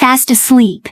fast asleep.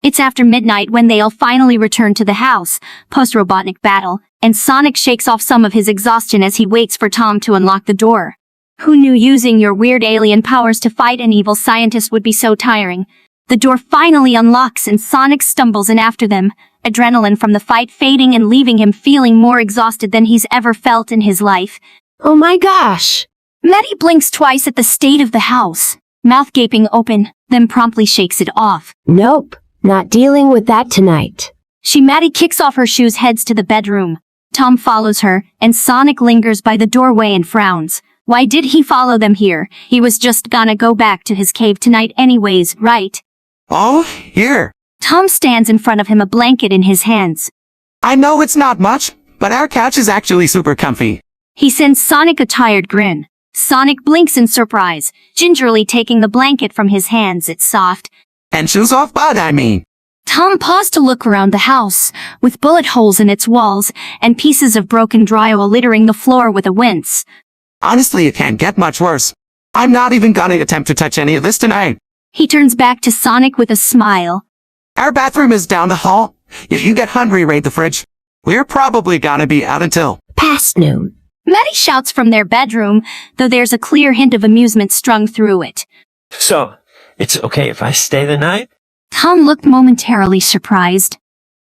It's after midnight when they all finally return to the house, post-Robotnik battle, and Sonic shakes off some of his exhaustion as he waits for Tom to unlock the door. Who knew using your weird alien powers to fight an evil scientist would be so tiring? The door finally unlocks and Sonic stumbles in after them, adrenaline from the fight fading and leaving him feeling more exhausted than he's ever felt in his life. Oh my gosh! Maddie blinks twice at the state of the house, mouth gaping open, then promptly shakes it off. Nope, not dealing with that tonight. Maddie kicks off her shoes, heads to the bedroom. Tom follows her, and Sonic lingers by the doorway and frowns. Why did he follow them here? He was just gonna go back to his cave tonight anyways, right? Oh, here. Tom stands in front of him, a blanket in his hands. I know it's not much, but our couch is actually super comfy. He sends Sonic a tired grin. Sonic blinks in surprise, gingerly taking the blanket from his hands. It's soft. And shoes off, bud, I mean. Tom paused to look around the house, with bullet holes in its walls and pieces of broken drywall littering the floor with a wince. Honestly, it can't get much worse. I'm not even gonna attempt to touch any of this tonight. He turns back to Sonic with a smile. Our bathroom is down the hall. If you get hungry, raid the fridge. We're probably gonna be out until past noon. Maddie shouts from their bedroom, though there's a clear hint of amusement strung through it. So, it's okay if I stay the night? Tom looked momentarily surprised.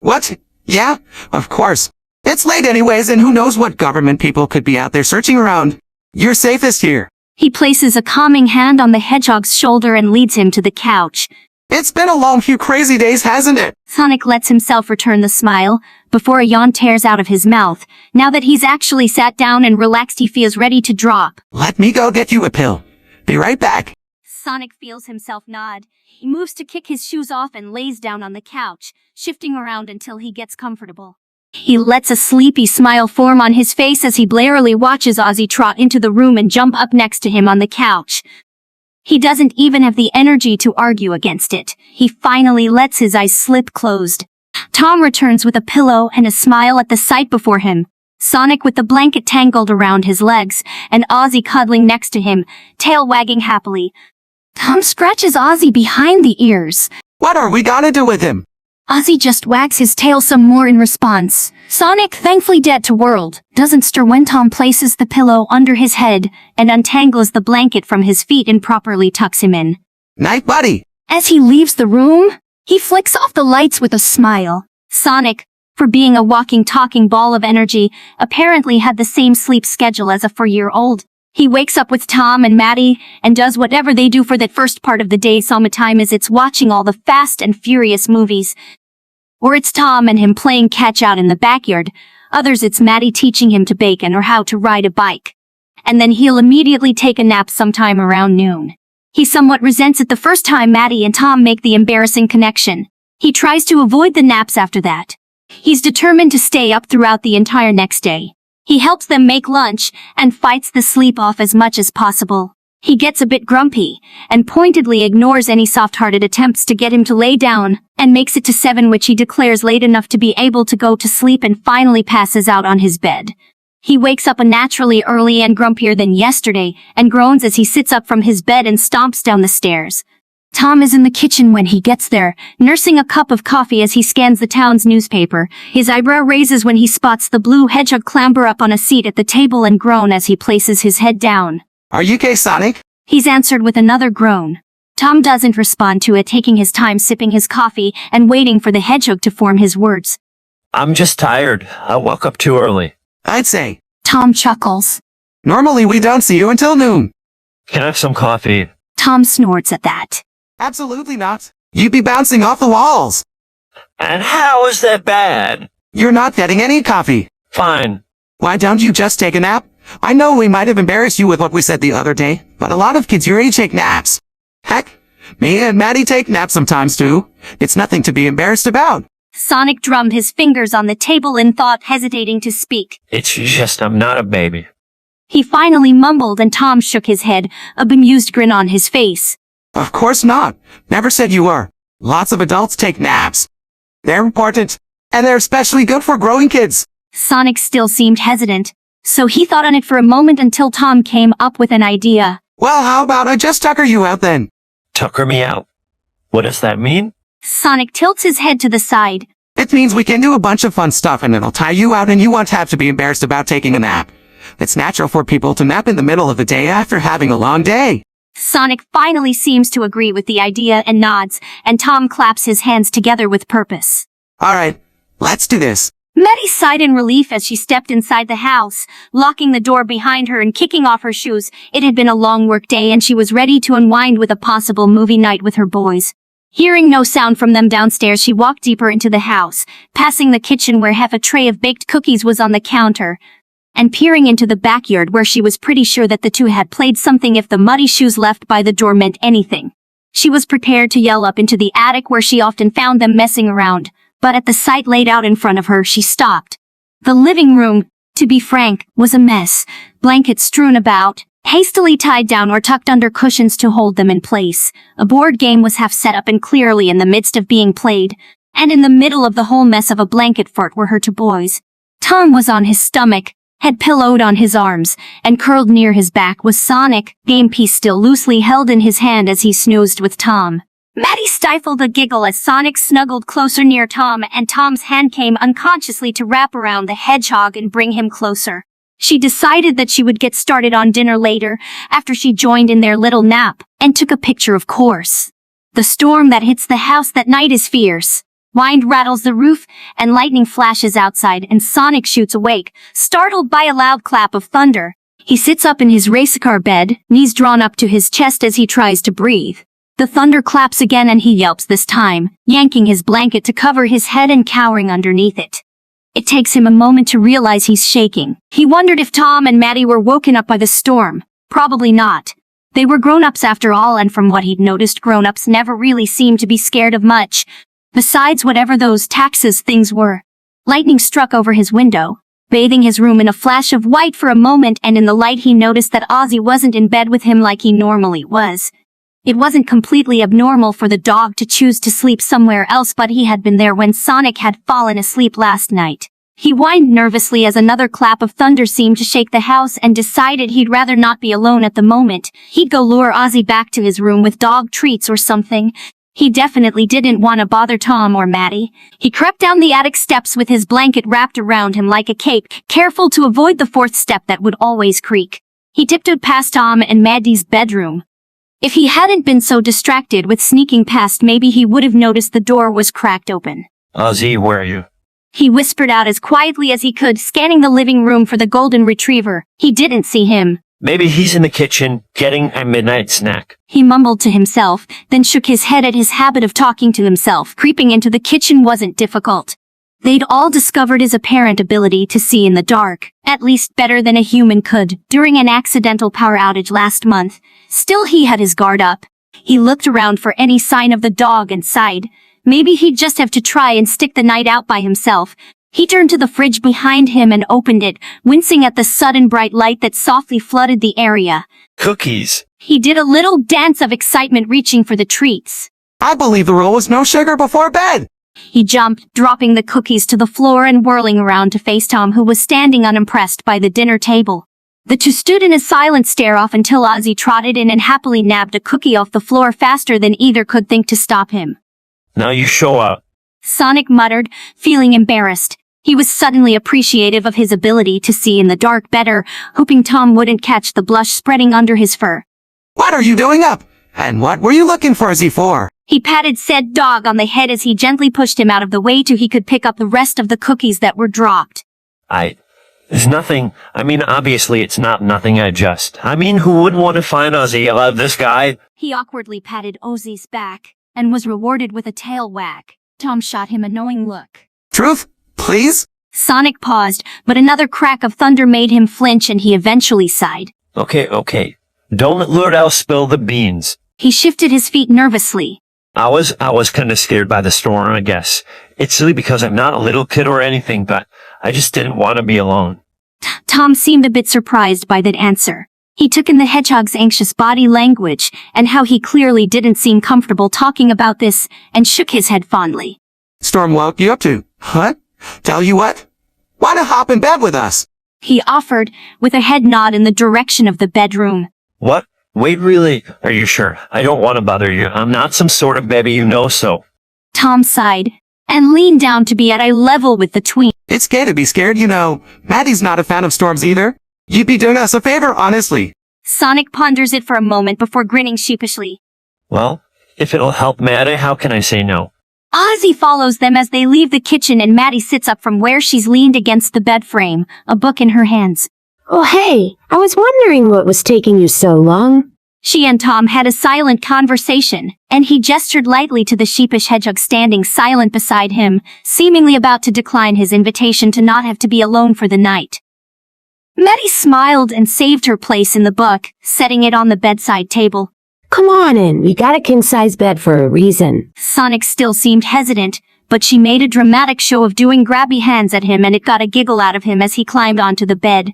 What? Yeah, of course. It's late anyways, and who knows what government people could be out there searching around. You're safest here. He places a calming hand on the hedgehog's shoulder and leads him to the couch. It's been a long few crazy days, hasn't it? Sonic lets himself return the smile, before a yawn tears out of his mouth. Now that he's actually sat down and relaxed, he feels ready to drop. Let me go get you a pill. Be right back. Sonic feels himself nod. He moves to kick his shoes off and lays down on the couch, shifting around until he gets comfortable. He lets a sleepy smile form on his face as he blarily watches Ozzy trot into the room and jump up next to him on the couch. He doesn't even have the energy to argue against it. He finally lets his eyes slip closed. Tom returns with a pillow and a smile at the sight before him. Sonic with the blanket tangled around his legs, and Ozzy cuddling next to him, tail wagging happily. Tom scratches Ozzy behind the ears. What are we gonna do with him? Ozzy just wags his tail some more in response. Sonic, thankfully dead to world, doesn't stir when Tom places the pillow under his head and untangles the blanket from his feet and properly tucks him in. Night, buddy. As he leaves the room, he flicks off the lights with a smile. Sonic, for being a walking, talking ball of energy, apparently had the same sleep schedule as a 4-year-old. He wakes up with Tom and Maddie and does whatever they do for that first part of the day. Summertime is it's watching all the Fast and Furious movies. Or it's Tom and him playing catch out in the backyard. Others it's Maddie teaching him to bake and or how to ride a bike. And then he'll immediately take a nap sometime around noon. He somewhat resents it the first time Maddie and Tom make the embarrassing connection. He tries to avoid the naps after that. He's determined to stay up throughout the entire next day. He helps them make lunch and fights the sleep off as much as possible. He gets a bit grumpy and pointedly ignores any soft-hearted attempts to get him to lay down and makes it to 7, which he declares late enough to be able to go to sleep, and finally passes out on his bed. He wakes up unnaturally early and grumpier than yesterday and groans as he sits up from his bed and stomps down the stairs. Tom is in the kitchen when he gets there, nursing a cup of coffee as he scans the town's newspaper. His eyebrow raises when he spots the blue hedgehog clamber up on a seat at the table and groan as he places his head down. Are you okay, Sonic? He's answered with another groan. Tom doesn't respond to it, taking his time sipping his coffee and waiting for the hedgehog to form his words. I'm just tired. I woke up too early. I'd say. Tom chuckles. Normally we don't see you until noon. Can I have some coffee? Tom snorts at that. Absolutely not. You'd be bouncing off the walls. And how is that bad? You're not getting any coffee. Fine. Why don't you just take a nap? I know we might have embarrassed you with what we said the other day, but a lot of kids your age take naps. Heck, me and Maddie take naps sometimes too. It's nothing to be embarrassed about. Sonic drummed his fingers on the table in thought, hesitating to speak. It's just I'm not a baby. He finally mumbled, and Tom shook his head, a bemused grin on his face. Of course not. Never said you were. Lots of adults take naps. They're important, and they're especially good for growing kids. Sonic still seemed hesitant, so he thought on it for a moment until Tom came up with an idea. Well, how about I just tucker you out then? Tucker me out. What does that mean? Sonic tilts his head to the side. It means we can do a bunch of fun stuff and it'll tire you out and you won't have to be embarrassed about taking a nap. It's natural for people to nap in the middle of the day after having a long day. Sonic finally seems to agree with the idea and nods, and Tom claps his hands together with purpose. Alright, let's do this. Maddie sighed in relief as she stepped inside the house, locking the door behind her and kicking off her shoes. It had been a long work day and she was ready to unwind with a possible movie night with her boys. Hearing no sound from them downstairs, she walked deeper into the house, passing the kitchen where half a tray of baked cookies was on the counter, and peering into the backyard where she was pretty sure that the two had played something if the muddy shoes left by the door meant anything. She was prepared to yell up into the attic where she often found them messing around, but at the sight laid out in front of her, she stopped. The living room, to be frank, was a mess. Blankets strewn about, hastily tied down or tucked under cushions to hold them in place. A board game was half set up and clearly in the midst of being played, and in the middle of the whole mess of a blanket fort were her two boys. Tom was on his stomach, head pillowed on his arms, and curled near his back was Sonic, game piece still loosely held in his hand as he snoozed with Tom. Maddie stifled a giggle as Sonic snuggled closer near Tom and Tom's hand came unconsciously to wrap around the hedgehog and bring him closer. She decided that she would get started on dinner later, after she joined in their little nap, and took a picture of course. The storm that hits the house that night is fierce. Wind rattles the roof, and lightning flashes outside, and Sonic shoots awake, startled by a loud clap of thunder. He sits up in his race car bed, knees drawn up to his chest as he tries to breathe. The thunder claps again and he yelps this time, yanking his blanket to cover his head and cowering underneath it. It takes him a moment to realize he's shaking. He wondered if Tom and Maddie were woken up by the storm. Probably not. They were grown-ups after all, and from what he'd noticed, grown-ups never really seemed to be scared of much. Besides whatever those Texas things were. Lightning struck over his window, bathing his room in a flash of white for a moment, and in the light he noticed that Ozzy wasn't in bed with him like he normally was. It wasn't completely abnormal for the dog to choose to sleep somewhere else, but he had been there when Sonic had fallen asleep last night. He whined nervously as another clap of thunder seemed to shake the house and decided he'd rather not be alone at the moment. He'd go lure Ozzy back to his room with dog treats or something. He definitely didn't want to bother Tom or Maddie. He crept down the attic steps with his blanket wrapped around him like a cape, careful to avoid the fourth step that would always creak. He tiptoed past Tom and Maddie's bedroom. If he hadn't been so distracted with sneaking past, maybe he would have noticed the door was cracked open. Ozzy, where are you? He whispered out as quietly as he could, scanning the living room for the golden retriever. He didn't see him. Maybe he's in the kitchen, getting a midnight snack. He mumbled to himself, then shook his head at his habit of talking to himself. Creeping into the kitchen wasn't difficult. They'd all discovered his apparent ability to see in the dark, at least better than a human could, during an accidental power outage last month. Still, he had his guard up. He looked around for any sign of the dog and sighed. Maybe he'd just have to try and stick the night out by himself. He turned to the fridge behind him and opened it, wincing at the sudden bright light that softly flooded the area. Cookies. He did a little dance of excitement, reaching for the treats. I believe the rule was no sugar before bed. He jumped, dropping the cookies to the floor and whirling around to face Tom, who was standing unimpressed by the dinner table. The two stood in a silent stare-off until Ozzy trotted in and happily nabbed a cookie off the floor faster than either could think to stop him. Now you show up. Sonic muttered, feeling embarrassed. He was suddenly appreciative of his ability to see in the dark better, hoping Tom wouldn't catch the blush spreading under his fur. What are you doing up? And what were you looking for Z4? He patted said dog on the head as he gently pushed him out of the way so he could pick up the rest of the cookies that were dropped. There's nothing. I mean, obviously it's not nothing. Who wouldn't want to find Ozzy? I love this guy. He awkwardly patted Ozzy's back, and was rewarded with a tail wag. Tom shot him a knowing look. Truth, please? Sonic paused, but another crack of thunder made him flinch and he eventually sighed. Okay. Don't let Lord Al spill the beans. He shifted his feet nervously. I was kinda scared by the storm, I guess. It's silly because I'm not a little kid or anything, but I just didn't want to be alone. Tom seemed a bit surprised by that answer. He took in the hedgehog's anxious body language, and how he clearly didn't seem comfortable talking about this, and shook his head fondly. Storm woke you up to, huh? Tell you what? Why not hop in bed with us? He offered, with a head nod in the direction of the bedroom. What Wait, really? Are you sure? I don't want to bother you. I'm not some sort of baby, you know so. Tom sighed and leaned down to be at eye level with the tween. It's gay to be scared, you know. Maddie's not a fan of storms either. You'd be doing us a favor, honestly. Sonic ponders it for a moment before grinning sheepishly. Well, if it'll help Maddie, how can I say no? Ozzy follows them as they leave the kitchen and Maddie sits up from where she's leaned against the bed frame, a book in her hands. Oh hey, I was wondering what was taking you so long. She and Tom had a silent conversation, and he gestured lightly to the sheepish hedgehog standing silent beside him, seemingly about to decline his invitation to not have to be alone for the night. Maddie smiled and saved her place in the book, setting it on the bedside table. Come on in, we got a king-size bed for a reason. Sonic still seemed hesitant, but she made a dramatic show of doing grabby hands at him and it got a giggle out of him as he climbed onto the bed.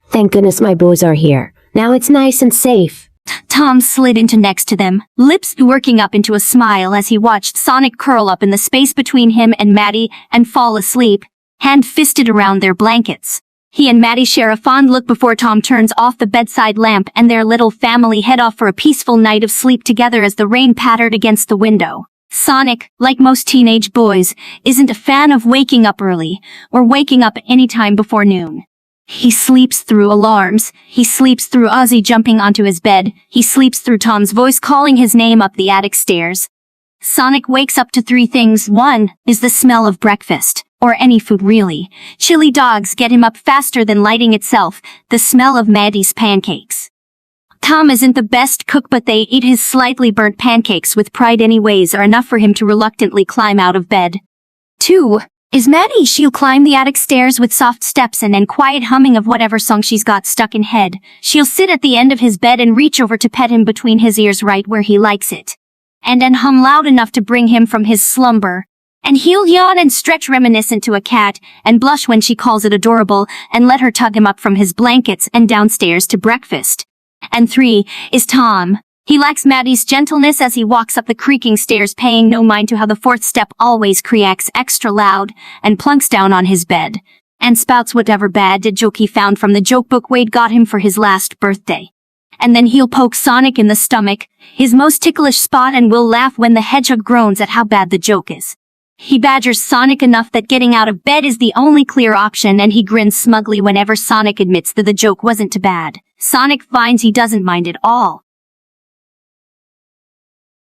Thank goodness my boys are here. Now it's nice and safe. Tom slid into next to them, lips working up into a smile as he watched Sonic curl up in the space between him and Maddie and fall asleep, hand-fisted around their blankets. He and Maddie share a fond look before Tom turns off the bedside lamp and their little family head off for a peaceful night of sleep together as the rain pattered against the window. Sonic, like most teenage boys, isn't a fan of waking up early, or waking up any time before noon. He sleeps through alarms, he sleeps through Ozzy jumping onto his bed, he sleeps through Tom's voice calling his name up the attic stairs. Sonic wakes up to 3 things. 1 is the smell of breakfast, or any food really. Chili dogs get him up faster than lighting itself, the smell of Maddie's pancakes. Tom isn't the best cook but they eat his slightly burnt pancakes with pride anyways are enough for him to reluctantly climb out of bed. 2 is Maddie. She'll climb the attic stairs with soft steps and then quiet humming of whatever song she's got stuck in head. She'll sit at the end of his bed and reach over to pet him between his ears right where he likes it. And then hum loud enough to bring him from his slumber. And he'll yawn and stretch reminiscent to a cat, and blush when she calls it adorable, and let her tug him up from his blankets and downstairs to breakfast. And 3 is Tom. He lacks Maddie's gentleness as he walks up the creaking stairs paying no mind to how the 4th step always creaks extra loud, and plunks down on his bed, and spouts whatever bad joke he found from the joke book Wade got him for his last birthday. And then he'll poke Sonic in the stomach, his most ticklish spot, and will laugh when the hedgehog groans at how bad the joke is. He badgers Sonic enough that getting out of bed is the only clear option and he grins smugly whenever Sonic admits that the joke wasn't too bad. Sonic finds he doesn't mind at all.